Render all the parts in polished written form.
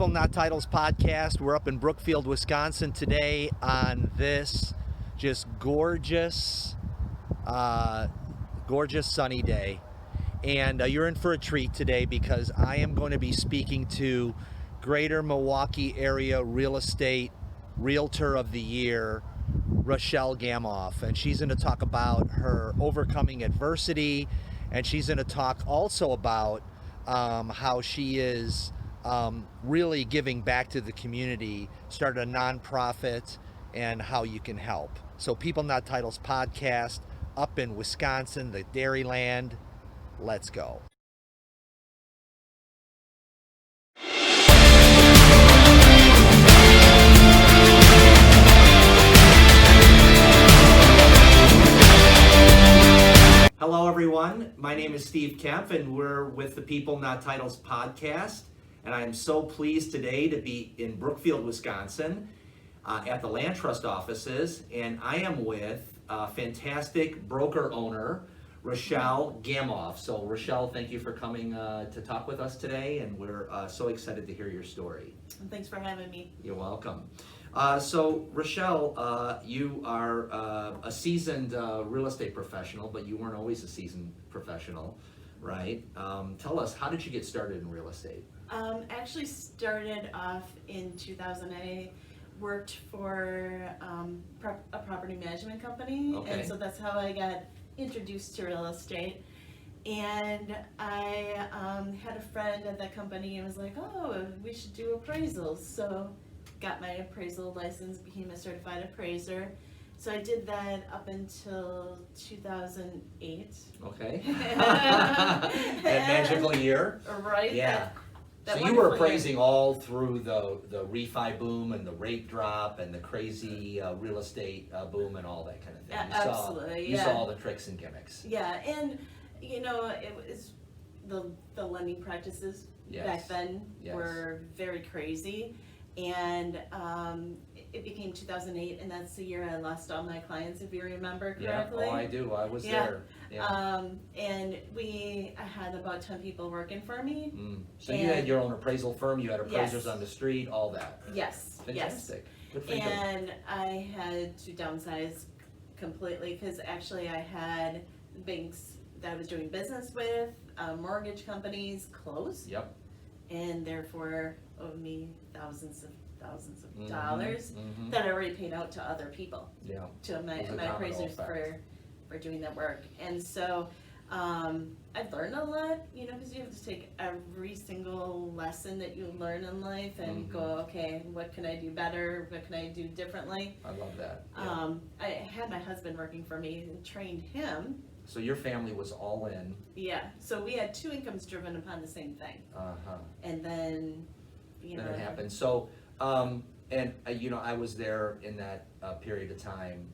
People Not Titles podcast. We're up in Brookfield, Wisconsin today on this just gorgeous sunny day. And you're in for a treat today because I am going to be speaking to Greater Milwaukee Area Real Estate Realtor of the Year, Rochelle Gamauf. And she's going to talk about her overcoming adversity, and she's going to talk also about how she is really giving back to the community, started a nonprofit, and how you can help. So People Not Titles podcast up in Wisconsin, the Dairyland. Let's go. Hello everyone, my name is Steve Kemp and we're with the People Not Titles podcast, and I am so pleased today to be in Brookfield, Wisconsin at the Land Trust offices, and I am with fantastic broker owner Rochelle Gamauf. So Rochelle, thank you for coming to talk with us today, and we're so excited to hear your story. Thanks for having me. You're welcome. So Rochelle, you are a seasoned real estate professional, but you weren't always a seasoned professional, right? Tell us, how did you get started in real estate? Actually started off in 2000. I worked for a property management company, Okay. and so that's how I got introduced to real estate. And I had a friend at that company and was like, oh, we should do appraisals. So got my appraisal license, became a certified appraiser. So I did that up until 2008. Okay. That magical year. Right? Yeah. That So you were wonderful year. appraising all through the refi boom and the rate drop and the crazy real estate boom and all that kind of thing. Absolutely, You yeah. saw all the tricks and gimmicks. Yeah, and you know, it was the lending practices Yes. back then Yes. were very crazy, and it became 2008, and that's the year I lost all my clients, if you remember Yeah. correctly. Oh, I do. I was Yeah. there. Yeah. And I had about 10 people working for me. So you had your own appraisal firm. You had appraisers Yes. on the street. All that. Yes. Fantastic. Good for you. And I had to downsize completely because actually I had banks that I was doing business with, mortgage companies close, Yep. and therefore owed me thousands of Mhm, dollars mhm. that I already paid out to other people, Yeah. to my It was a domino appraisers effect. for doing that work. And so I've learned a lot, you know, because you have to take every single lesson that you learn in life and Mhm. go, okay, what can I do better? What can I do differently? I love that. Yeah. I had my husband working for me and trained him. So your family was all in. Yeah, so we had two incomes driven upon the same thing. Uh-huh. And then, you Then know. it happened. So, you know, I was there in that period of time,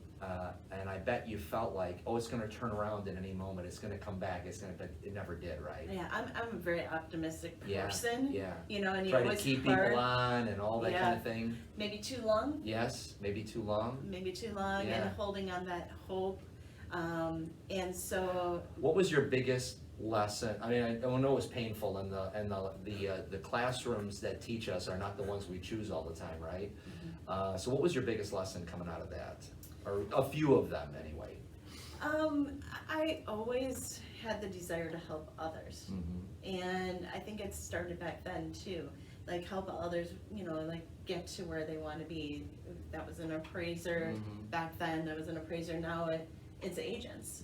and I bet you felt like, oh, it's going to turn around in any moment. It's going to come back. But it never did, right? Yeah, I'm a very optimistic Yeah, person. yeah. You know, and Try it to was keep hard. people on and all that kind of thing. Maybe too long. Yes, maybe too long. Maybe too long, Yeah. and holding on that hope. And so. What was your biggest lesson? I mean, I know it was painful, and the classrooms that teach us are not the ones we choose all the time, right? Mm-hmm. So what was your biggest lesson coming out of that? Or a few of them, anyway. I always had the desire to help others. Mm-hmm. And I think it started back then too. Like help others, you know, like get to where they want to be. That was an appraiser Mhm. back then. That was an appraiser. Now it's agents.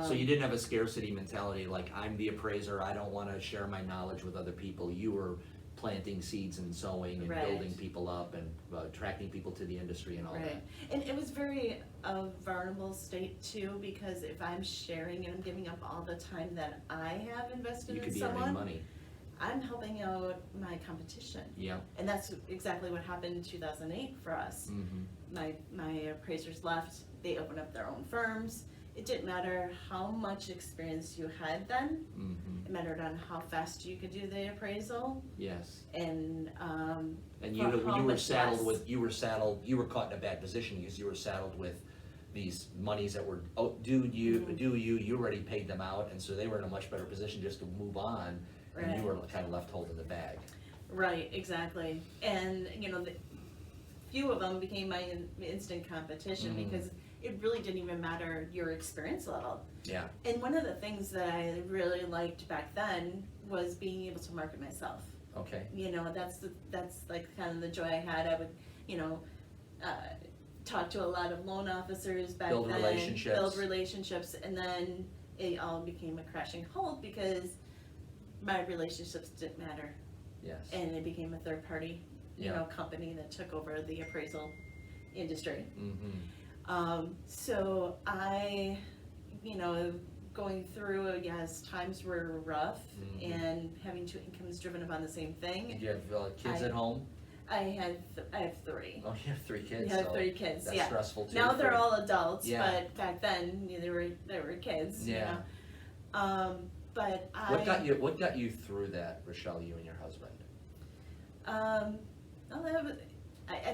So you didn't have a scarcity mentality, like I'm the appraiser, I don't want to share my knowledge with other people. You were planting seeds and sowing and Right. building people up and attracting people to the industry and all Right. And it was very a vulnerable state too, because if I'm sharing and I'm giving up all the time that I have that. invested You in could be earning someone, money. I'm helping out my competition. Yeah. And that's exactly what happened in 2008 for us. Mm-hmm. My appraisers left, they opened up their own firms. It didn't matter how much experience you had then. Mm-hmm. It mattered on how fast you could do the appraisal, Yes. and And for how you were much saddled less. with, you were caught in a bad position because you were saddled with these monies that were due you already paid them out, and so they were in a much better position just to move on, and you Right. were kind of left holding the bag. Right, exactly. And, the few of them became my instant competition because it really didn't even matter your experience level. Yeah. And one of the things that I really liked back then was being able to market myself. Okay. That's like kind of the joy I had. I would, uh, talk to a lot of loan officers back Build then. relationships. Build relationships, and then it all became a crashing halt because my relationships didn't matter. Yes. And it became a third party, company that took over the appraisal industry. So I, going through, yes, times were rough, and having two incomes driven upon the same thing. Did you have kids at home? I have three. Oh, you have 3 kids. I have 3 kids. That's stressful too. Now they're all adults, Yeah. but back then they were kids. Yeah. But What got you through that, Rochelle? You and your husband. I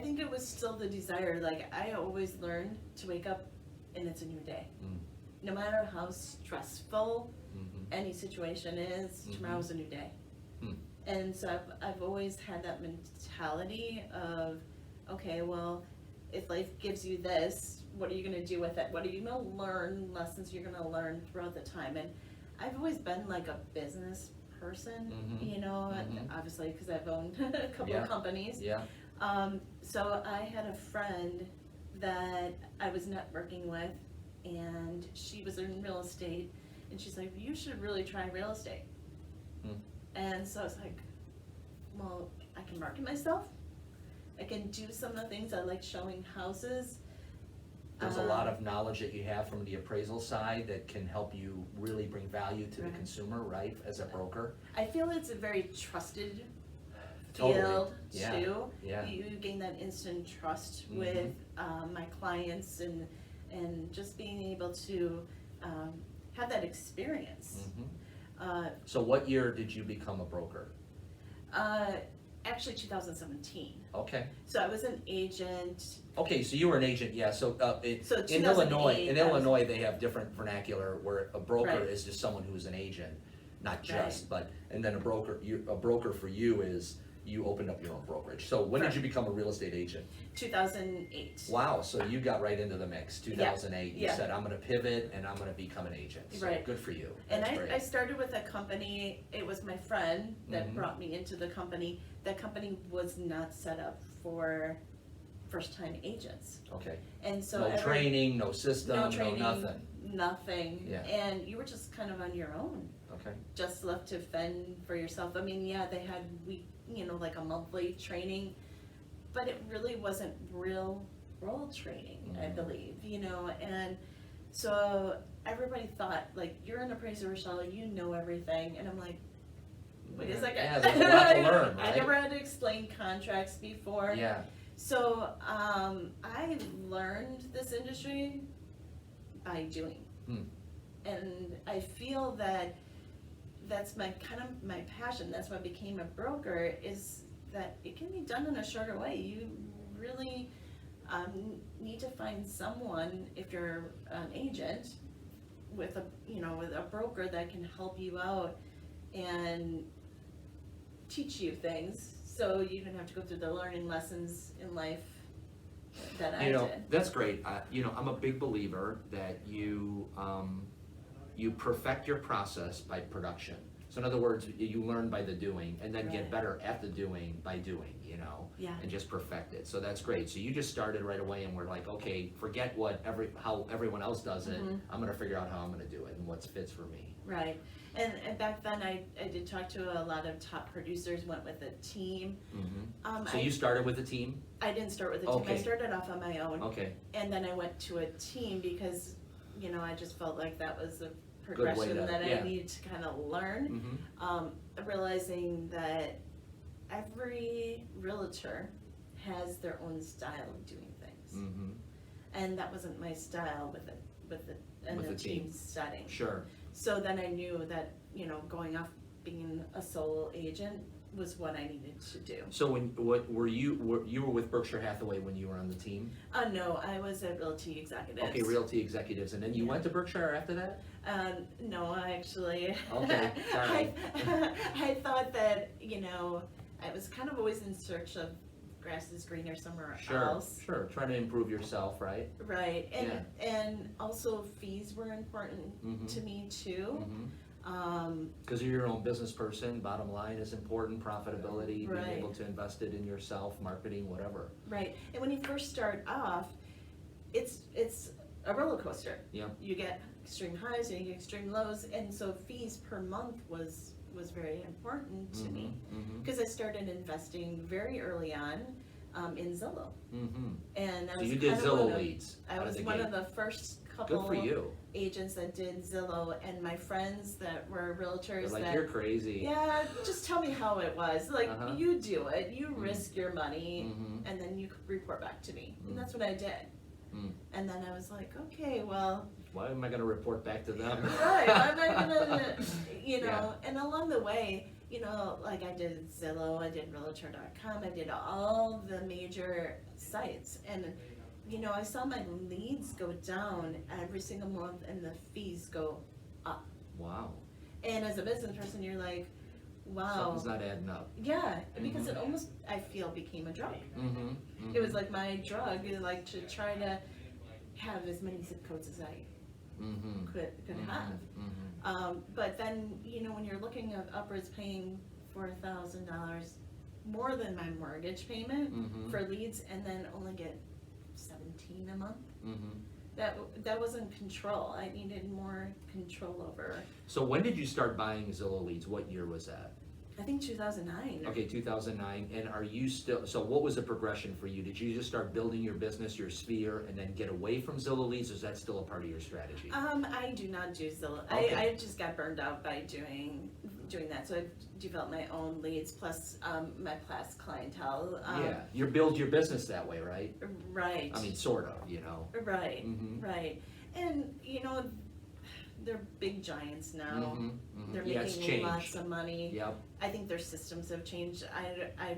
think it was still the desire. Like, I always learned to wake up and it's a new day. No matter how stressful any situation is, tomorrow's a new day. And so I've always had that mentality of, okay, well, if life gives you this, what are you going to do with it? What are you going to learn, lessons you're going to learn throughout the time? And I've always been like a business person, obviously because I've owned a couple of companies. Yeah. So I had a friend that I was networking with, and she was in real estate, and she's like, you should really try real estate. And so I was like, well, I can market myself. I can do some of the things. I like showing houses. There's a lot of knowledge that you have from the appraisal side that can help you really bring value to the consumer, right, as a broker? I feel it's a very trusted Totally. field, Yeah. too. Yeah. You gain that instant trust with my clients, and just being able to have that experience. So what year did you become a broker? Actually 2017. Okay. So I was an agent. Okay, so you were an agent, yeah. So So in Illinois, 2008, they have different vernacular where a broker Right. is just someone who's an agent, not just, but and then a broker for you is you opened up your own brokerage. So when did you become a real estate agent? 2008. Wow, so you got right into the mix. 2008, you Yeah. said I'm going to pivot and I'm going to become an agent. So Right. good for you. And That's great. I started with a company. It was my friend that brought me into the company. That company was not set up for first-time agents. Okay. And so No training, no system, no training, nothing. nothing. Yeah. And you were just kind of on your own, Okay. just left to fend for yourself. I mean, yeah, they had like a monthly training, but it really wasn't real role training, I believe, and so everybody thought, like, you're an appraiser, Rochelle, you know everything, and I'm like, wait a second. Yeah, there's a lot to learn, right? I never had to explain contracts before. Yeah. So I learned this industry by doing. And I feel that that's my passion. That's why I became a broker, is that it can be done in a shorter way. You really need to find someone, if you're an agent, with a broker that can help you out and teach you things, so you don't have to go through the learning lessons in life that I did. That's great. I'm a big believer that you perfect your process by production. So in other words, you learn by the doing, and then get better at the doing by doing, Yeah. and just perfect it. So that's great. So you just started right away, and we're like, okay, forget how everyone else does it. I'm going to figure out how I'm going to do it and what fits for me. Right. And back then I did talk to a lot of top producers, went with a team. So you started with a team? I didn't start with a team. Okay. I started off on my own. Okay. And then I went to a team because, I just felt like that was the Good way progression to- that yeah. I needed to kind of learn. Realizing that every realtor has their own style of doing things. And that wasn't my style with a team setting. Sure. So then I knew that, going off being a sole agent was what I needed to do. So you were with Berkshire Hathaway when you were on the team? No, I was at Realty Executives. Okay, Realty Executives, and then you went to Berkshire after that? No, actually. Okay, sorry. I thought that, I was kind of always in search of grass is greener somewhere Sure, else. sure. Trying to improve yourself, right? Right, and also fees were important to me too. Because you're your own business person, bottom line is important, profitability, being Right. able to invest it in yourself, marketing, whatever. Right, and when you first start off, it's a roller coaster. Yep. You get extreme highs and you get extreme lows, and so fees per month was very important to me because I started investing very early on in Zillow, and I So was you did kind of Zillow one of- leads I out of was the one gate. of the first couple Good for you. agents that did Zillow, and my friends that were realtors They're like, that you're crazy. yeah, just tell me how it was. Like, you do it, you risk your money, Mhm. and then you report back to me. And that's what I did. Mm. And then I was like, okay, well, Why am I going to report back to them? right, why am I gonna, you know, Yeah. and along the way, you know, like I did Zillow, I did Realtor.com, I did all the major sites, and, you know, I saw my leads go down every single month and the fees go up. Wow. And as a business person, you're like, wow. Something's not adding up. Yeah, because it almost, I feel, became a drug. It was like my drug, like to try to have as many zip codes as I could have. But then, you know, when you're looking at upwards paying $4,000 more than my mortgage payment for leads, and then only get 17 a month, that wasn't control. I needed more control over. So when did you start buying Zillow leads? What year was that? I think 2009. Okay, 2009. And are you still, so what was the progression for you? Did you just start building your business, your sphere, and then get away from Zillow leads? Or is that still a part of your strategy? I do not do Zillow. Okay. I just got burned out by doing that. So I've developed my own leads plus my past clientele. Yeah, you build your business that way, right? Right. I mean, sort of, you know. Right. Right. And you know, they're big giants now. They're Yeah, it's making changed. lots of money. Yep, I think their systems have changed. I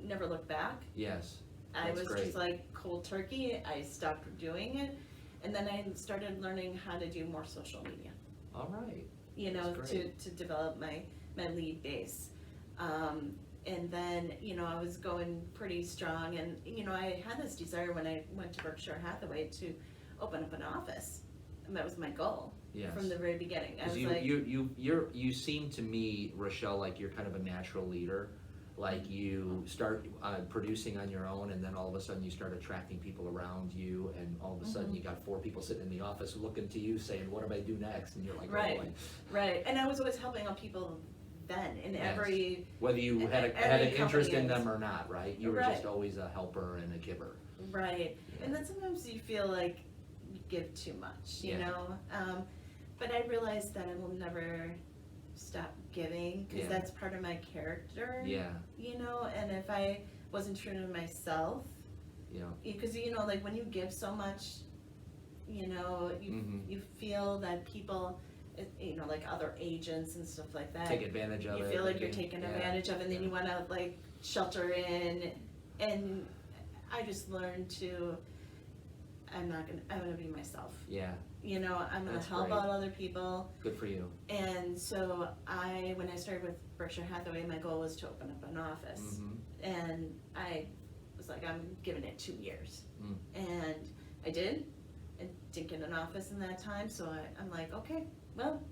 never looked back. yes. I That's was great. just like cold turkey. I stopped doing it, and then I started learning how to do more social media. All right. You know, That's to great. develop my lead base. And then, you know, I was going pretty strong, and, you know, I had this desire when I went to Berkshire Hathaway to open up an office, and that was my goal Yes. from the very beginning. I 'Cause was like, you seem to me, Rochelle, like you're kind of a natural leader. Like you start producing on your own, and then all of a sudden you start attracting people around you, and all of a sudden you got 4 people sitting in the office looking to you saying, what do I do next? And you're like, right, oh, boy. right. And I was always helping out people then in Yes. every, Whether you had every an interest in company is- them or not, right? You were Right. just always a helper and a giver. right. Yeah. And then sometimes you feel like you give too much, you Yeah. know? But I realized that I will never stop giving, because Yeah. that's part of my character. Yeah, You know, and if I wasn't true to myself, yeah. because, you know, like when you give so much, you know, you feel that people, you know, like other agents and stuff like that, Take advantage of it. you feel like you're maybe. taken Yeah. advantage of, and then you want to like shelter in. And I just learned to, I'm gonna be myself. Yeah, You know, I'm gonna That's help great. out other people. good for you. And so when I started with Berkshire Hathaway, my goal was to open up an office. And I was like, I'm giving it 2 years. And I did. I didn't get an office in that time, so I'm like, okay, well,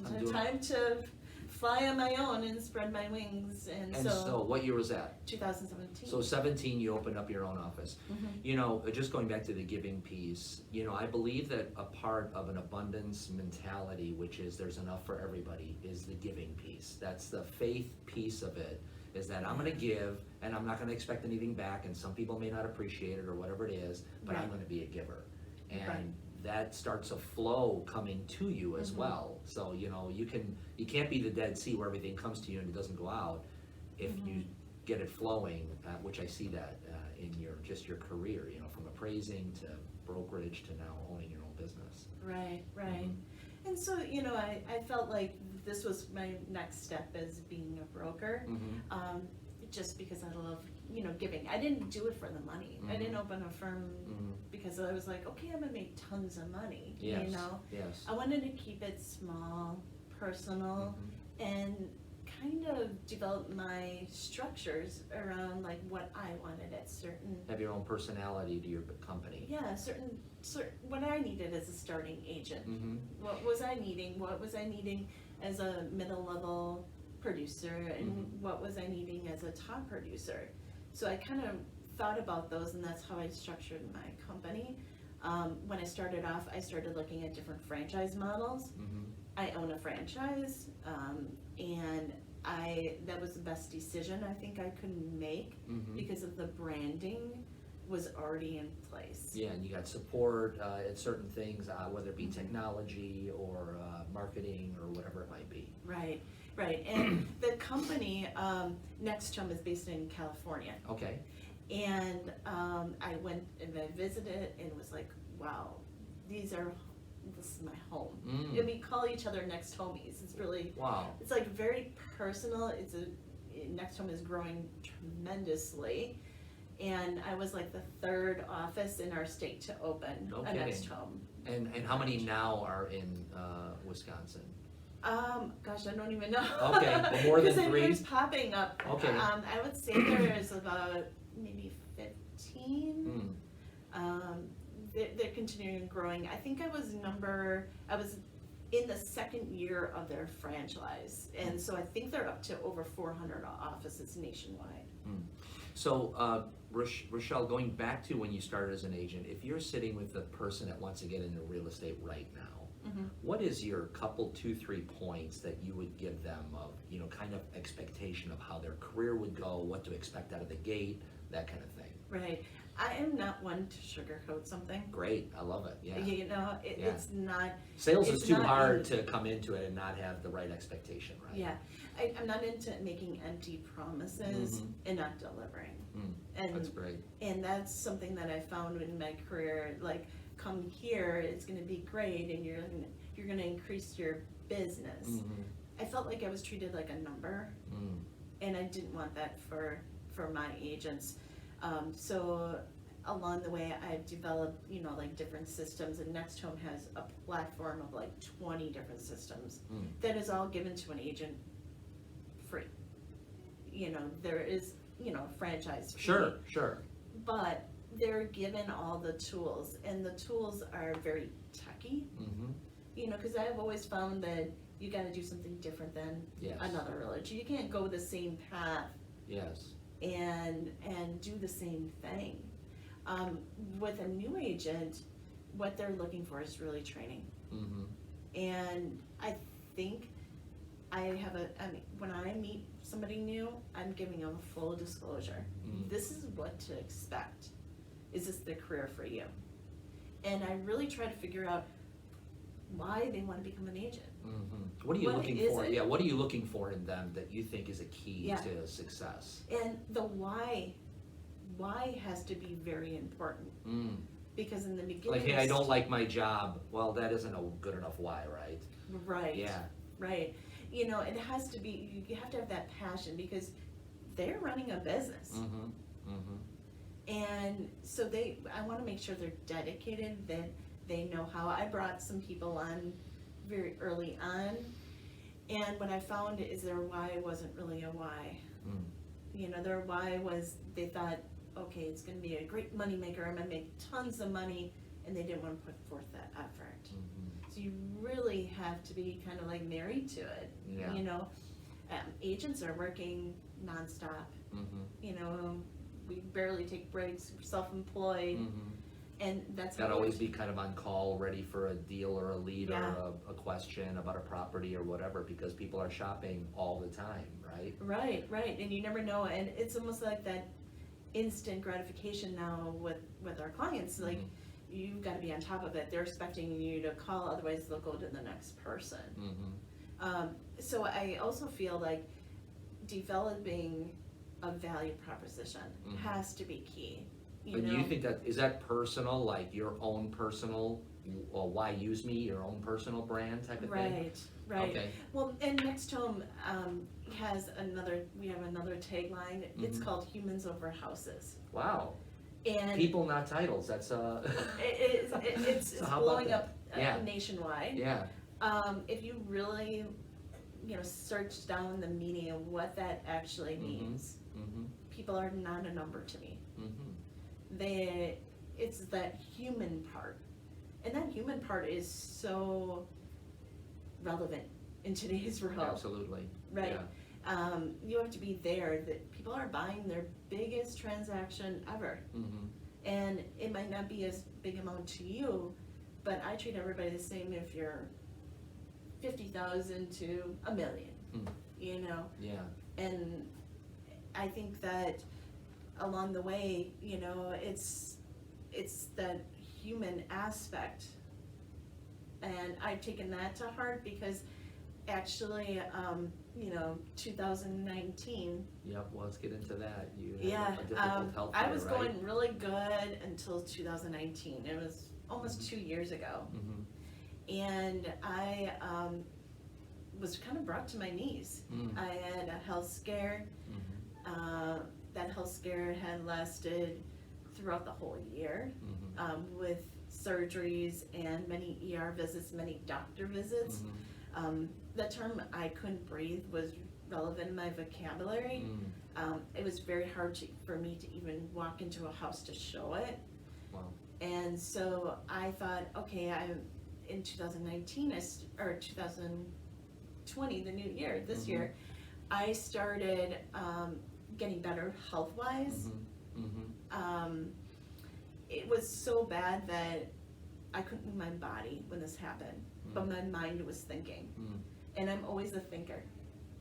I'm it's doing- time to fly on my own and spread my wings. And And so what year was that? 2017. So 17, you opened up your own office. Mhm. You know, just going back to the giving piece, you know, I believe that a part of an abundance mentality, which is there's enough for everybody, is the giving piece. That's the faith piece of it, is that I'm gonna give and I'm not gonna expect anything back, and some people may not appreciate it or whatever it is, but I'm Right. gonna be a giver. Right. And that starts a flow coming to you as well. So, you know, you can't be the Dead Sea where everything comes to you and it doesn't go out. If you get it flowing, which I see that in your career, you know, from appraising to brokerage to now owning your own business. Right, right. And so, you know, I felt like this was my next step as being a broker, just because I love, you know, giving. I didn't do it for the money. I didn't open a firm because I was like, okay, I'm gonna make tons of money, Yes, you know? yes. I wanted to keep it small, personal, and kind of developed my structures around like what I wanted at certain, Have your own personality to your company. yeah, certain what I needed as a starting agent. Mm-hmm. What was I needing? What was I needing as a middle level producer, and what was I needing as a top producer? So I kind of thought about those, and that's how I structured my company. When I started off, I started looking at different franchise models. Mm-hmm. I own a franchise, and that was the best decision I think I could make Mm-hmm. because of the branding was already in place. Yeah, and you got support at certain things, whether it be technology or marketing or whatever it might be. Right, right. And the company, Next Home, is based in California. Okay. And I went and I visited and was like, wow, this is my home. Mm. And we call each other Next Homies. It's really, Wow. it's like very personal. Next Home is growing tremendously. And I was like the third office in our state to open No a Next kidding. Home. And how many now are in Wisconsin? Gosh, I don't even know. Okay, well, more than Because three? there's popping up. Okay. I would say there is about maybe 15. Mm. They're continuing growing. I think I was in the second year of their franchise. And so I think they're up to over 400 offices nationwide. Mm. So, Rochelle, going back to when you started as an agent, if you're sitting with the person that wants to get into real estate right now, what is your couple, 2, 3 points that you would give them of, kind of expectation of how their career would go, what to expect out of the gate, that kind of thing? Right. I am not one to sugarcoat something. Great, I love it, yeah. Yeah. It's not. Sales is it's too not hard to come into it and not have the right expectation, right? Yeah. I'm not into making empty promises and not delivering. And That's great. And that's something that I found in my career. Like, come here, it's going to be great, and you're going to increase your business. I felt like I was treated like a number, and I didn't want that for my agents. So along the way, I've developed, like different systems, and Next Home has a platform of like 20 different systems that is all given to an agent free. There is, franchise fee. Sure. But they're given all the tools, and the tools are very techy. Because I've always found that you got to do something different than Yes. another realtor. You can't go the same path Yes. and do the same thing. With a new agent, what they're looking for is really training. And I think when I meet somebody new, I'm giving them a full disclosure. This is what to expect. Is this the career for you? And I really try to figure out why they want to become an agent. What are you looking is for? it? Yeah, what are you looking for in them that you think is a key Yeah. to success? And the why has to be very important. Because in the beginning, Like, hey, I don't like my job. Well, that isn't a good enough why, right? Right. Yeah. Right. It has to be, you have to have that passion because they're running a business. And so I want to make sure they're dedicated, that they know how. I brought some people on very early on, and what I found is their why wasn't really a why. Their why was they thought, okay, it's going to be a great money maker, I'm going to make tons of money, and they didn't want to put forth that effort. So you really have to be kind of like married to it. Yeah. Agents are working nonstop. We barely take breaks, we're self-employed, and that's Gotta how always be kind of on call, ready for a deal or a lead Yeah. or a question about a property or whatever, because people are shopping all the time, right? Right, and you never know, and it's almost like that instant gratification now with our clients. Like, you've got to be on top of it. They're expecting you to call, otherwise they'll go to the next person. So I also feel like developing a value proposition has to be key. And do you think is that personal, like your own personal, why use me, your own personal brand type of thing? Right. Okay. Well, and Next Home we have another tagline. It's called Humans Over Houses. Wow. And People, not titles. That's it's So how about blowing that? up Yeah. nationwide. Yeah. If you really searched down the meaning of what that actually means. People are not a number to me. It's that human part. And that human part is so relevant in today's world. Absolutely. Right. Yeah. You have to be there. That people are buying their biggest transaction ever. And it might not be as big amount to you, but I treat everybody the same if you're 50,000 to $1 million, Yeah. And I think that along the way, it's that human aspect, and I've taken that to heart because actually, 2019. Yep. Well, let's get into that. You had Yeah, a difficult health I year, was right? going really good until 2019. It was almost 2 years ago. And I was kind of brought to my knees. I had a health scare. That health scare had lasted throughout the whole year, with surgeries and many ER visits, many doctor visits. The term "I couldn't breathe" was relevant in my vocabulary. It was very hard for me to even walk into a house to show it. Wow. And so I thought, okay, in 2019, or 2020, the new year, this year, I started getting better health-wise. It was so bad that I couldn't move my body when this happened, but my mind was thinking. And I'm always a thinker.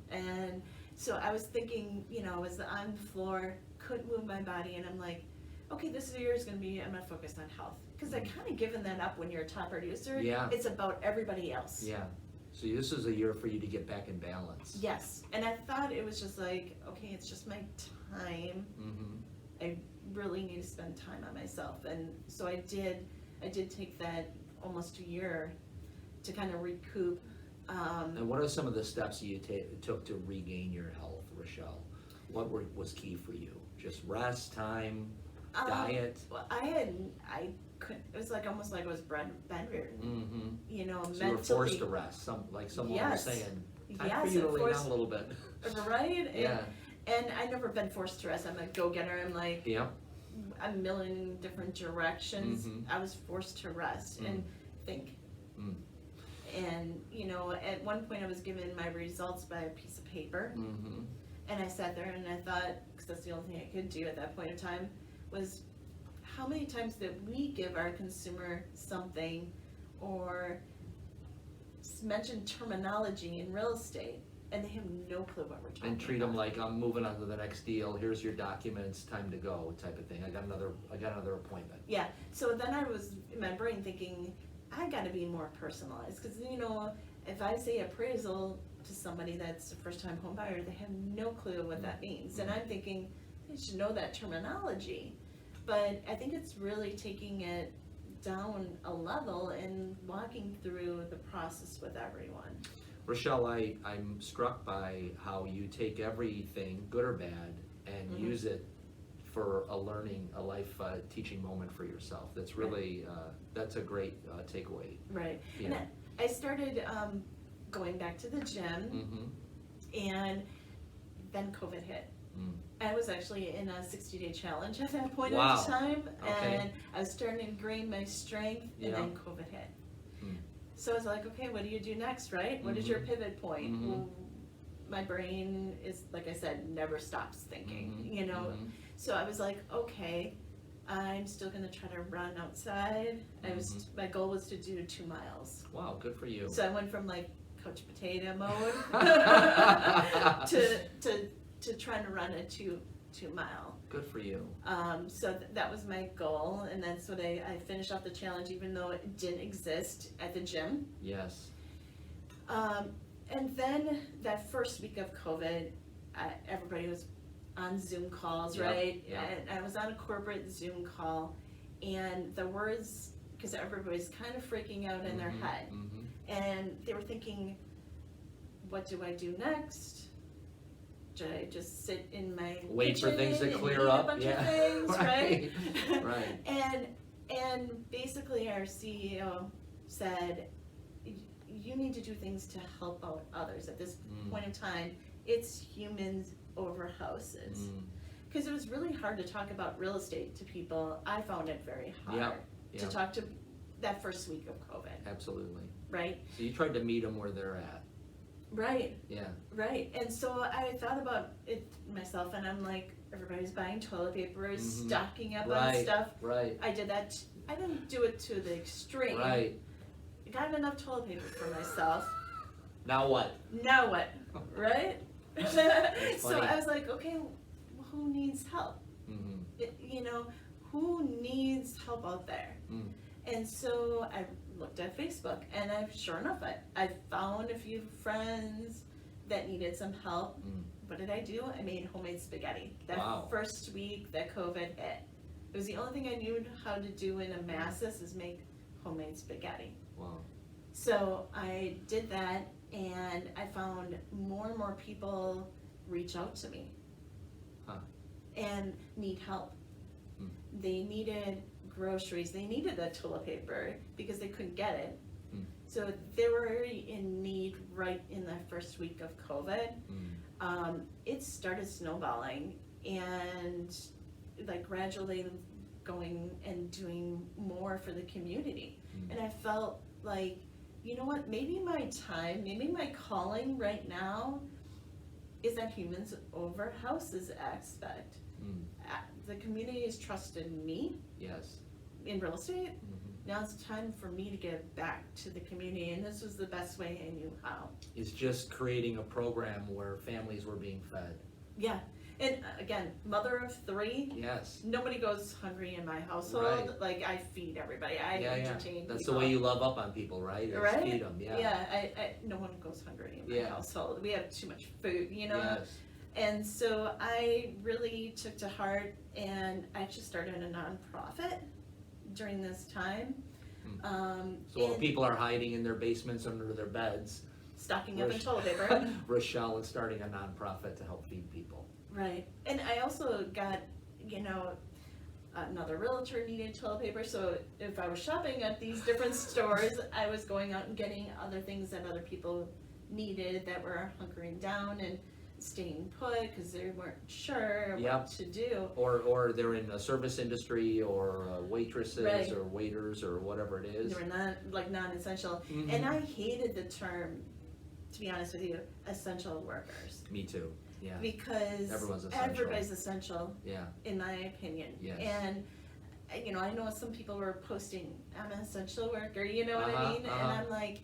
And so I was thinking, I was on the floor, couldn't move my body, and I'm like, okay, this year is going to be, I'm going to focus on health. Because I kind of given that up when you're a top producer. Yeah. It's about everybody else. Yeah. So this is a year for you to get back in balance. Yes. And I thought it was just like, okay, it's just my time. I really need to spend time on myself. And so I did take that almost a year to kind of recoup. And what are some of the steps you took to regain your health, Rochelle? What was key for you? Just rest, time, diet? Well, I couldn't, it was like almost like I was bedridden. So mentally. you were forced to rest. Someone Yes. was saying, time Yes, for you to lay forced- down a little bit. Right? Yeah. And I've never been forced to rest. I'm a go-getter. I'm like Yep. a million different directions. I was forced to rest and think. And, at one point I was given my results by a piece of paper. And I sat there and I thought, because that's the only thing I could do at that point in time, was how many times did we give our consumer something or mention terminology in real estate and they have no clue what we're talking about. And treat them like, I'm moving on to the next deal, here's your documents, time to go, type of thing. I got another appointment. Yeah, so then I was remembering thinking, I gotta be more personalized, because if I say appraisal to somebody that's a first-time home buyer, they have no clue what that means. And I'm thinking, they should know that terminology. But I think it's really taking it down a level and walking through the process with everyone. Rochelle, I'm struck by how you take everything, good or bad, and use it for a life teaching moment for yourself. That's really, that's a great takeaway. Right. Yeah. And I started going back to the gym, and then COVID hit. I was actually in a 60-day challenge at that point in time, and I was starting to gain my strength, and then COVID hit. So I was like, okay, what do you do next, right? What is your pivot point? Well, my brain is, like I said, never stops thinking, So I was like, okay, I'm still gonna try to run outside. My goal was to do 2 miles. Wow, good for you. So I went from like couch potato mode to trying to run a 2 mile. Good for you. So that was my goal, and that's what I finished off the challenge, even though it didn't exist at the gym. Yes. And then that first week of COVID, everybody was on Zoom calls, right? Yep. And I was on a corporate Zoom call, and the words, because everybody's kind of freaking out in their head, and they were thinking, what do I do next? Should I just sit in my wait for things to kitchen clear and eat up? a bunch Yeah. of things, right? Right. And basically our CEO said, you need to do things to help out others. At this point in time, it's humans over houses. Because it was really hard to talk about real estate to people. I found it very hard to talk to that first week of COVID. Absolutely. Right? So you tried to meet them where they're at. Right. Yeah. Right. And so I thought about it myself, and I'm like, everybody's buying toilet paper, stocking up on stuff. Right. I did that. I didn't do it to the extreme. Right. I got enough toilet paper for myself. Now what? Now what? Right? So funny. I was like, okay, who needs help? You know, who needs help out there? And so I looked at Facebook, and sure enough, I found a few friends that needed some help. What did I do? I made homemade spaghetti. That first week that COVID hit. It was the only thing I knew how to do in a masses is make homemade spaghetti. Wow. So I did that, and I found more and more people reach out to me and need help. They needed groceries, they needed that toilet paper because they couldn't get it. So they were already in need right in the first week of COVID. It started snowballing and like gradually going and doing more for the community. And I felt like, you know what, maybe my time, maybe my calling right now is that humans over houses aspect. The community has trusted me in real estate. Now it's time for me to give back to the community, and this was the best way I knew how. It's just creating a program where families were being fed. Yeah, and again, mother of 3. Yes. Nobody goes hungry in my household. Right. Like I feed everybody. I entertain That's people. the way you love up on people, right? Is right? Feed them. Yeah. Yeah. I no one goes hungry in my household. We have too much food, you know. Yes. And so I really took to heart, and I actually started a nonprofit during this time. So while people are hiding in their basements under their beds, stocking up in toilet paper. Rochelle is starting a nonprofit to help feed people. Right. And I also got, you know, another realtor needed toilet paper, so if I was shopping at these different stores, I was going out and getting other things that other people needed that were hunkering down and staying put because they weren't sure what to do. Or they're in a service industry, or waitresses Right. or waiters or whatever it is. They were non-essential. And I hated the term, to be honest with you, essential workers. Me too. Yeah. Because everybody's essential. Yeah. In my opinion. Yes. And you know, I know some people were posting, I'm an essential worker, you know what I mean? And I'm like,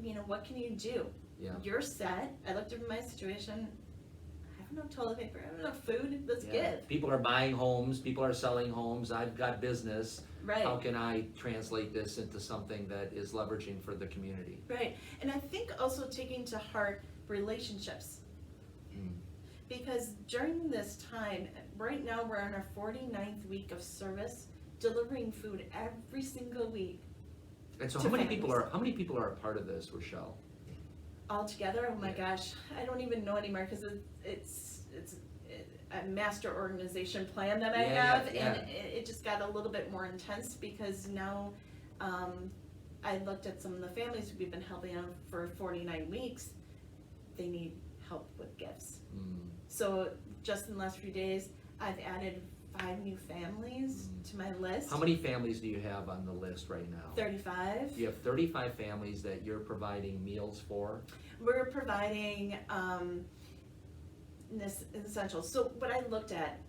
you know, what can you do? Yeah. You're set. I looked at my situation. I have enough toilet paper. I have enough food. Let's give. People are buying homes. People are selling homes. I've got business. Right. How can I translate this into something that is leveraging for the community? Right. And I think also taking to heart relationships. Because during this time, right now we're on our 49th week of service, delivering food every single week. And so how many people are a part of this, Rochelle? Altogether, oh my gosh, I don't even know anymore because it's a master organization plan that I have, and it just got a little bit more intense because now I looked at some of the families we've been helping out for 49 weeks. They need help with gifts. So just in the last few days, I've added 5 new families to my list. How many families do you have on the list right now? 35. You have 35 families that you're providing meals for? We're providing this essentials. So what I looked at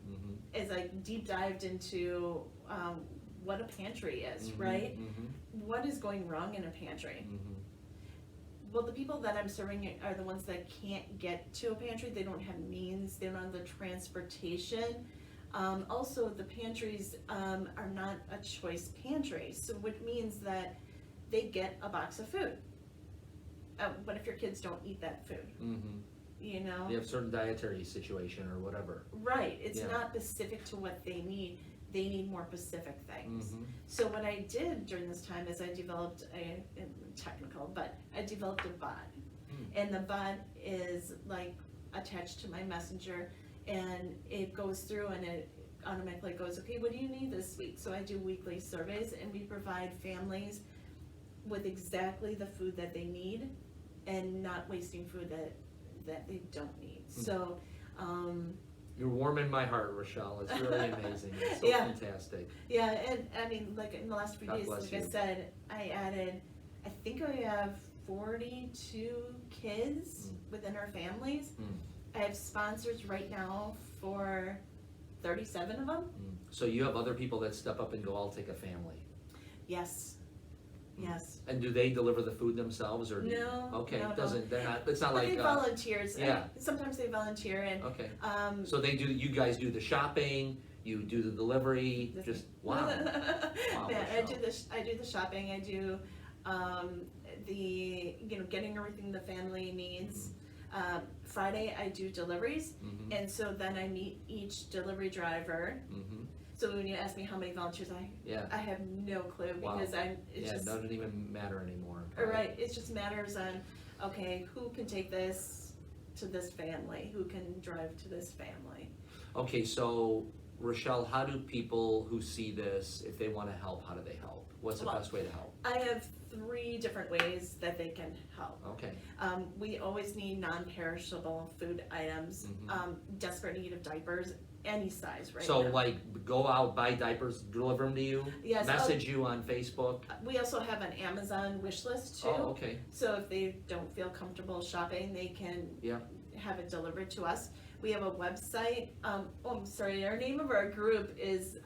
is I deep dived into what a pantry is, right? What is going wrong in a pantry? Well, the people that I'm serving are the ones that can't get to a pantry. They don't have means, they don't have the transportation. Also, the pantries are not a choice pantry, so which means that they get a box of food. What if your kids don't eat that food? You know? You have a certain dietary situation or whatever. Right, it's not specific to what they need. They need more specific things. So what I did during this time is I developed I developed a bot. And the bot is like attached to my messenger, and it goes through and it automatically goes, okay, what do you need this week? So I do weekly surveys, and we provide families with exactly the food that they need and not wasting food that they don't need. So, You're warming my heart, Rochelle. It's really amazing. It's so Yeah. fantastic. yeah, and I mean, like in the last few God days, bless like I you. said, I think I have 42 kids within our families. I have sponsors right now for 37 of them. So you have other people that step up and go, I'll take a family. Yes. Yes. And do they deliver the food themselves, or do you- No, Okay, no, it doesn't. They're not. It's not But like. they volunteers. yeah. Sometimes they volunteer and Okay. so So they do. You guys do the shopping. You do the delivery. Just wow. Wow, yeah, Rochelle. I do the shopping. I do the getting everything the family needs. Friday I do deliveries, and so then I meet each delivery driver. So when you ask me how many volunteers Yeah. I have no clue Wow. because it Yeah. just Doesn't even matter anymore. right. It just matters on okay, who can take this to this family, who can drive to this family. Okay. So Rochelle, how do people who see this, if they want to help, how do they help? What's the Well, best way to help? I have 3 different ways that they can help. Okay. We always need non-perishable food items, desperate need of diapers, any size right So now. like, go out, buy diapers, deliver them to you. Yes, Message you on Facebook. We also have an Amazon wish list too. Oh, okay. So if they don't feel comfortable shopping, they can Yeah. have it delivered to us. We have a website. I'm sorry, our name of our group is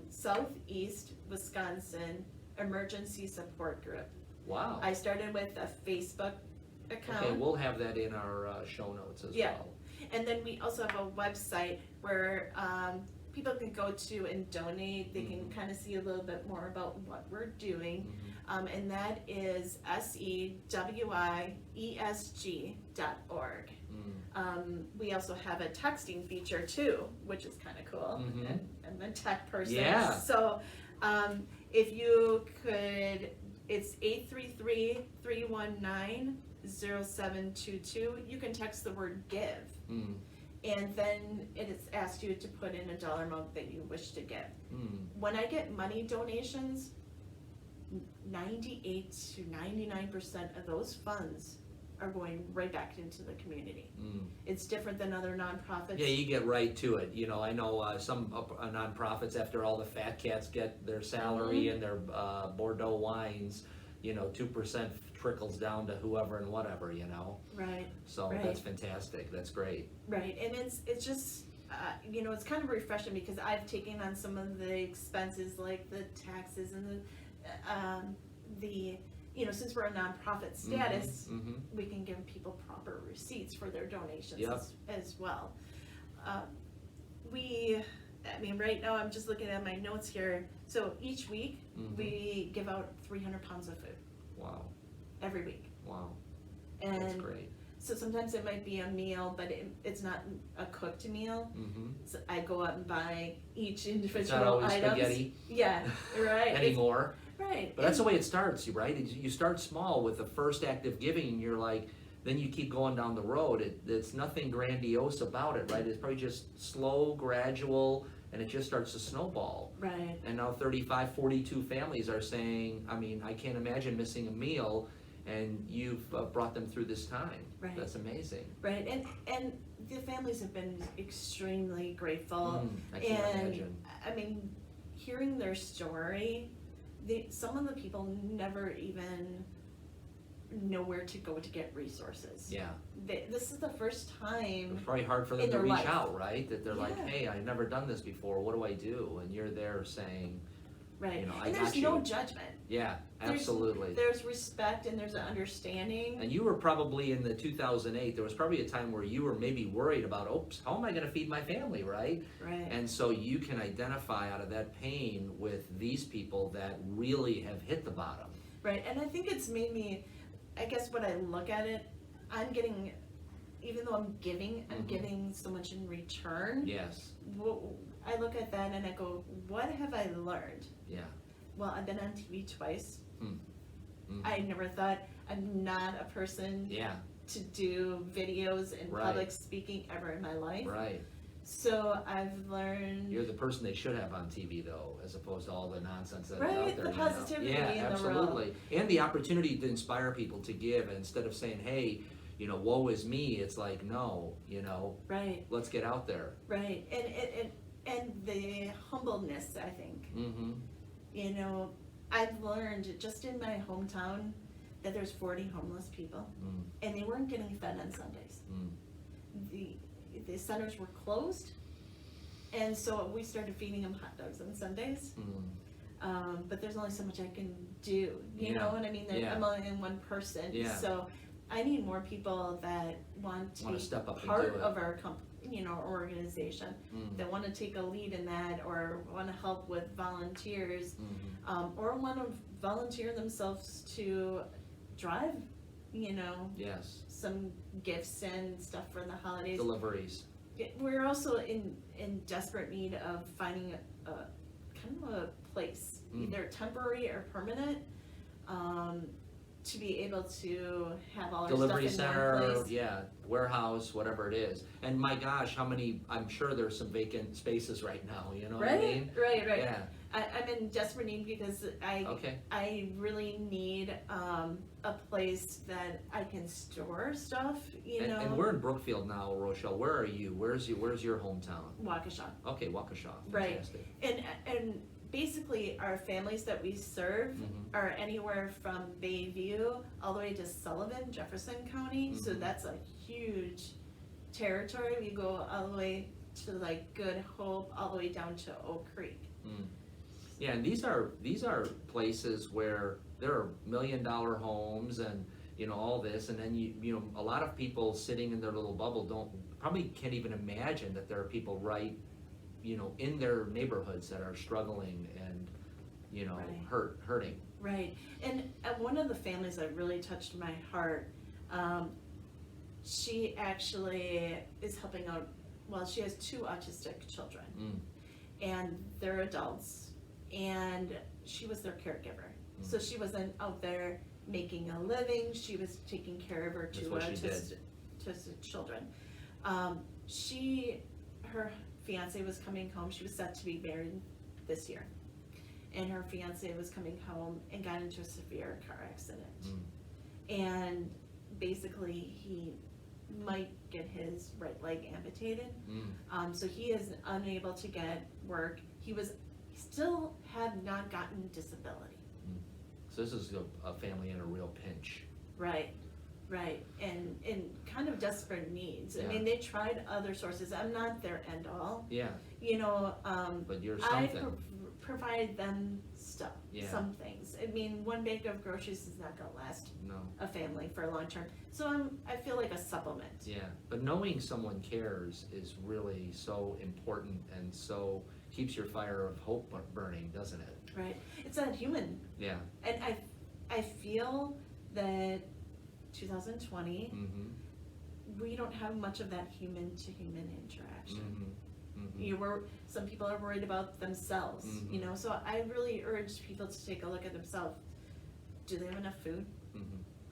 Southeast Wisconsin Emergency Support Group. Wow. I started with a Facebook account. Okay, we'll have that in our show notes as Yeah. well. And then we also have a website where people can go to and donate. They can kind of see a little bit more about what we're doing. And that is sewiesg.org. We also have a texting feature too, which is kind of cool. I'm a tech person. Yeah. So if you could, it's 833-319-0722. You can text the word give. And then it asks you to put in a dollar amount that you wish to give. When I get money donations, 98 to 99% of those funds are going right back into the community. It's different than other nonprofits. Yeah, you get right to it. You know, I know some nonprofits, after all the fat cats get their salary and their Bordeaux wines, 2% trickles down to whoever and whatever, Right. So Right. that's fantastic. That's great. Right, and it's just it's kind of refreshing because I've taken on some of the expenses like the taxes and the since we're a nonprofit status, we can give people proper receipts for their donations Yep. as well. Right now I'm just looking at my notes here. So each week we give out 300 pounds of food Wow. every week. Wow. And That's great. so sometimes it might be a meal, but it's not a cooked meal. So I go out and buy each individual It's not always items. spaghetti Yeah, right. anymore. Right. But that's the way it starts, right? You start small with the first act of giving, and you're like, then you keep going down the road. It's nothing grandiose about it, right? It's probably just slow, gradual, and it just starts to snowball. Right. And now 35, 42 families are saying, I can't imagine missing a meal, and you've brought them through this time. Right. That's amazing. Right. And the families have been extremely grateful. I can't and imagine. Hearing their story, some of the people never even know where to go to get resources. Yeah. This is the first time. It's probably hard for them in to their reach life. out, right? That they're like, Yeah. hey, I've never done this before. What do I do? And you're there saying, Right. I And got there's you. no judgment. Yeah, There's- absolutely. There's respect and there's an understanding. And you were probably in the 2008, there was probably a time where you were maybe worried about, oops, how am I going to feed my family, right? Right. And so you can identify out of that pain with these people that really have hit the bottom. Right. And I think it's made me, I guess when I look at it, I'm getting, even though I'm giving, I'm getting so much in return. Yes. I look at that and I go, what have I learned? Yeah. Well, I've been on TV twice. Mhm. I never thought, I'm not a person Yeah, to do videos and Right. public speaking ever in my life. right. So I've learned. You're the person they should have on TV though, as opposed to all the nonsense that's Right, out there. the you know? positivity Yeah, in the absolutely. And the opportunity to inspire people to give, instead of saying, hey, woe is me, it's like, no, Right, let's get out there. right, and the humbleness, I think. Mm-hmm. I've learned just in my hometown that there's 40 homeless people, and they weren't getting fed on Sundays. The centers were closed, and so we started feeding them hot dogs on Sundays. But there's only so much I can do, you know what I mean? Yeah. I'm only one person, Yeah. so I need more people that want to be step up and part do it. of our organization, that want to take a lead in that, or want to help with volunteers, or want to volunteer themselves to drive, Yes. some gifts and stuff for the holidays. Deliveries. We're also in desperate need of finding a kind of a place, either temporary or permanent, to be able to have all our Delivery stuff in center, one place. yeah, warehouse, whatever it is. And my gosh, I'm sure there's some vacant spaces right now, you know what I mean? Right. Yeah, I'm in desperate need because okay, I really need a place that I can store stuff, and we're in Brookfield now, Rochelle. Where are you? Where's your hometown? Waukesha. Okay, Waukesha, Right. fantastic. And basically our families that we serve are anywhere from Bayview all the way to Sullivan, Jefferson County. So that's a huge territory. We go all the way to like Good Hope, all the way down to Oak Creek. Yeah, and these are places where there are $1 million homes and all this, and then a lot of people sitting in their little bubble probably can't even imagine that there are people right in their neighborhoods that are struggling and Right. hurting. Right, and one of the families that really touched my heart, she actually is helping out, well, she has 2 autistic children, and they're adults, and she was their caregiver. So she wasn't out there making a living, she was taking care of her 2 autistic children. Her fiance was coming home, she was set to be married this year. And her fiance was coming home and got into a severe car accident. And basically he might get his right leg amputated. So he is unable to get work. He still had not gotten disability. So this is a family in a real pinch. Right, and kind of desperate needs. Yeah. I mean, they tried other sources. I'm not their end all. Yeah, but you're I something. provide them stuff, Yeah. some things. I mean, one bag of groceries is not gonna last No. a family for a long term. So I feel like a supplement. Yeah, but knowing someone cares is really so important, and so keeps your fire of hope burning, doesn't it? Right. It's that human. Yeah. And I feel that 2020, we don't have much of that human to human interaction. Some people are worried about themselves, so I really urge people to take a look at themselves. Do they have enough food?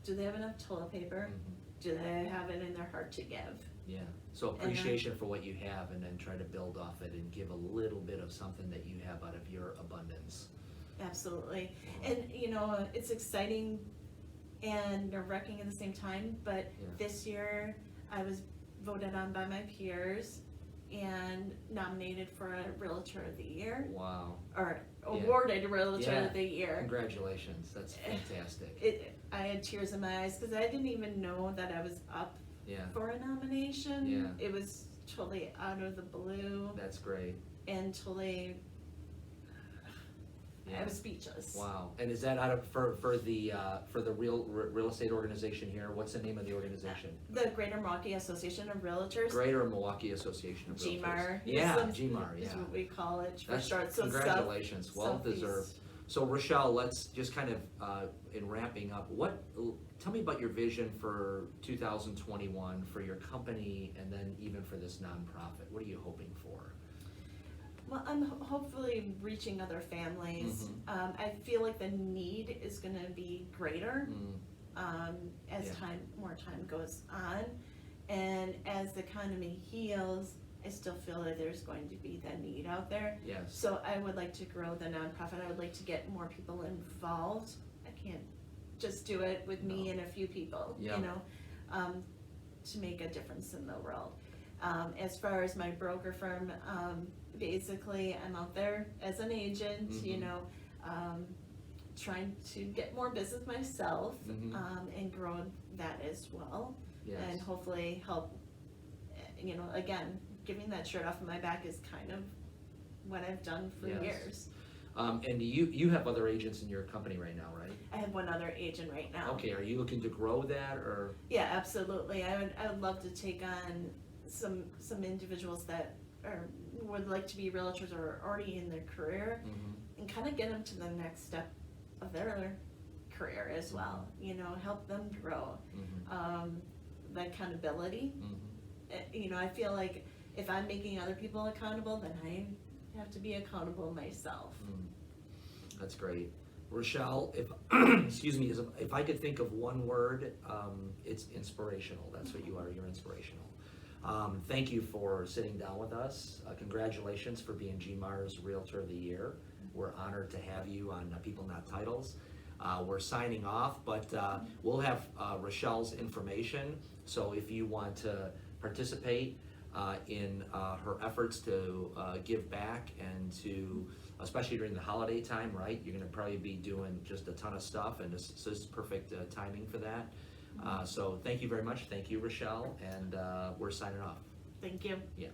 Do they have enough toilet paper? Do they have it in their heart to give? Yeah, so appreciation for what you have, and then try to build off it and give a little bit of something that you have out of your abundance. Absolutely. And it's exciting and nerve-wracking at the same time, but this year I was voted on by my peers and nominated for a Realtor of the Year. Wow. Or awarded Realtor of the Year. Congratulations, that's fantastic. I had tears in my eyes because I didn't even know that I was up for a nomination. Yeah. It was totally out of the blue That's great. and totally, Yeah. I was speechless. Wow, and is that out of, for the real estate organization here? What's the name of the organization? The Greater Milwaukee Association of Realtors. Greater Milwaukee Association of Realtors. GMAR. Yeah, GMAR, is yeah. what we call it for That's, short. So congratulations, well deserved. So Rochelle, let's just kind of, in wrapping up, tell me about your vision for 2021 for your company, and then even for this nonprofit. What are you hoping for? Well, I'm hopefully reaching other families. I feel like the need is going to be greater as more time goes on, and as the economy heals, I still feel that there's going to be that need out there. Yes. So I would like to grow the nonprofit. I would like to get more people involved. I can't just do it with me No. and a few people, Yeah. you know, to make a difference in the world. As far as my broker firm, basically I'm out there as an agent, you Mhm. know, trying to get more business myself, Mhm. and grow that as well. Yes. And hopefully help, you know, again, giving that shirt off of my back is kind of what I've done for Yes. years. And you have other agents in your company right now, right? I have one other agent right now. Okay, are you looking to grow that, or? Yeah, absolutely. I would love to take on some individuals that would like to be realtors or are already in their career, Mhm. and kind of get them to the next step of their career as well. You know, help them grow. Mhm. The accountability. Mhm. You know, I feel like if I'm making other people accountable, then I have to be accountable myself. That's great. Rochelle, if, excuse me, if I could think of one word, it's inspirational. That's what you are, you're inspirational. Thank you for sitting down with us. Congratulations for being GMAR's Realtor of the Year. We're honored to have you on People Not Titles. We're signing off, but we'll have Rochelle's information. So if you want to participate in her efforts to give back and to, especially during the holiday time, right? You're gonna probably be doing just a ton of stuff, and this is perfect timing for that. So thank you very much. Thank you, Rochelle, and we're signing off. Thank you. Yeah.